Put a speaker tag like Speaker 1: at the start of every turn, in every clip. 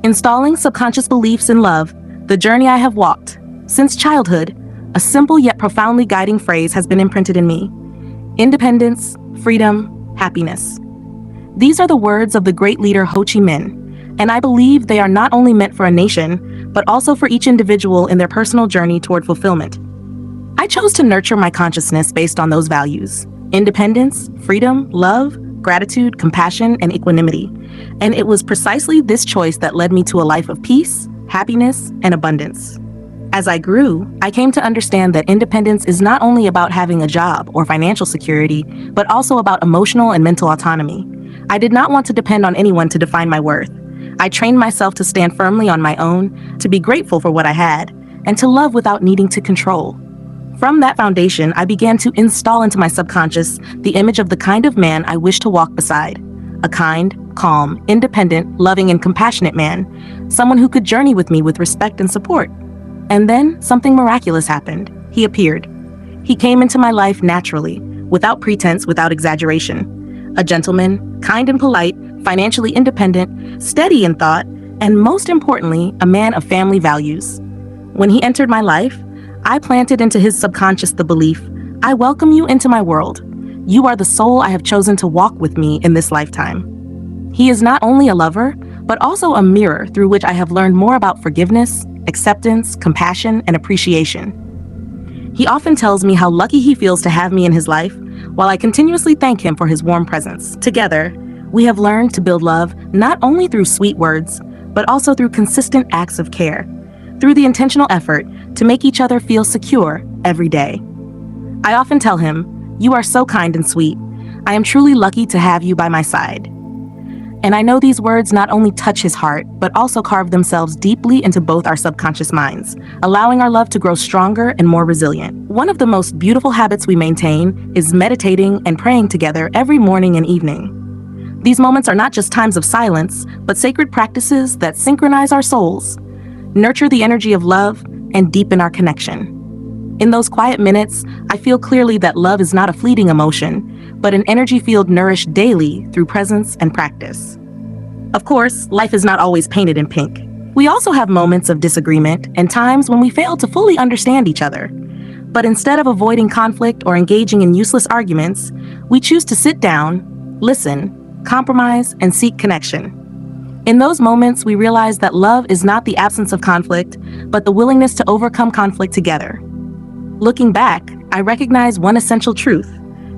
Speaker 1: Installing subconscious beliefs in love, the journey I have walked. Since childhood, a simple yet profoundly guiding phrase has been imprinted in me: independence, freedom, happiness. These are the words of the great leader Ho Chi Minh, and I believe they are not only meant for a nation, but also for each individual in their personal journey toward fulfillment. I chose to nurture my consciousness based on those values: independence, freedom, love, gratitude, compassion, and equanimity. And it was precisely this choice that led me to a life of peace, happiness, and abundance. As I grew, I came to understand that independence is not only about having a job or financial security, but also about emotional and mental autonomy. I did not want to depend on anyone to define my worth. I trained myself to stand firmly on my own, to be grateful for what I had, and to love without needing to control. From that foundation, I began to install into my subconscious the image of the kind of man I wish to walk beside: a kind, calm, independent, loving, and compassionate man, someone who could journey with me with respect and support. And then something miraculous happened. He appeared. He came into my life naturally, without pretense, without exaggeration. A gentleman, kind and polite, financially independent, steady in thought, and most importantly, a man of family values. When he entered my life, I planted into his subconscious the belief: I welcome you into my world. You are the soul I have chosen to walk with me in this lifetime. He is not only a lover, but also a mirror through which I have learned more about forgiveness, acceptance, compassion, and appreciation. He often tells me how lucky he feels to have me in his life, while I continuously thank him for his warm presence. Together, we have learned to build love not only through sweet words, but also through consistent acts of care, through the intentional effort to make each other feel secure every day. I often tell him, "You are so kind and sweet. I am truly lucky to have you by my side." And I know these words not only touch his heart, but also carve themselves deeply into both our subconscious minds, allowing our love to grow stronger and more resilient. One of the most beautiful habits we maintain is meditating and praying together every morning and evening. These moments are not just times of silence, but sacred practices that synchronize our souls, nurture the energy of love, and deepen our connection. In those quiet minutes, I feel clearly that love is not a fleeting emotion, but an energy field nourished daily through presence and practice. Of course, life is not always painted in pink. We also have moments of disagreement and times when we fail to fully understand each other. But instead of avoiding conflict or engaging in useless arguments, we choose to sit down, listen, compromise, and seek connection. In those moments, we realize that love is not the absence of conflict, but the willingness to overcome conflict together. Looking back, I recognize one essential truth: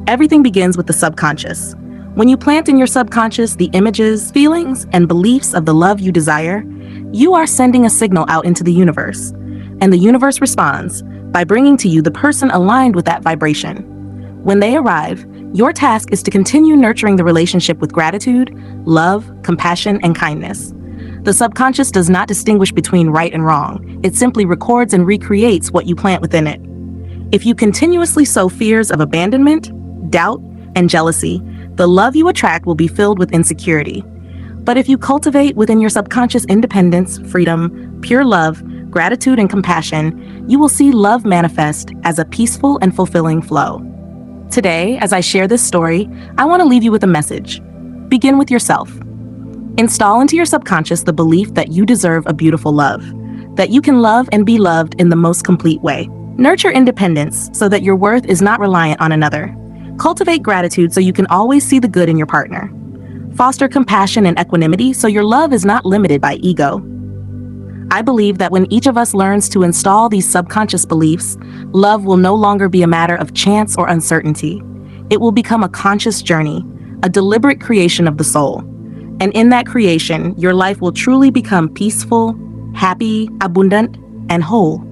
Speaker 1: everything begins with the subconscious. When you plant in your subconscious the images, feelings, and beliefs of the love you desire, you are sending a signal out into the universe. And the universe responds by bringing to you the person aligned with that vibration. When they arrive, your task is to continue nurturing the relationship with gratitude, love, compassion, and kindness. The subconscious does not distinguish between right and wrong. It simply records and recreates what you plant within it. If you continuously sow fears of abandonment, doubt, and jealousy, the love you attract will be filled with insecurity. But if you cultivate within your subconscious independence, freedom, pure love, gratitude, and compassion, you will see love manifest as a peaceful and fulfilling flow. Today, as I share this story, I want to leave you with a message. Begin with yourself. Install into your subconscious the belief that you deserve a beautiful love, that you can love and be loved in the most complete way. Nurture independence so that your worth is not reliant on another. Cultivate gratitude so you can always see the good in your partner. Foster compassion and equanimity so your love is not limited by ego. I believe that when each of us learns to install these subconscious beliefs, love will no longer be a matter of chance or uncertainty. It will become a conscious journey, a deliberate creation of the soul. And in that creation, your life will truly become peaceful, happy, abundant, and whole.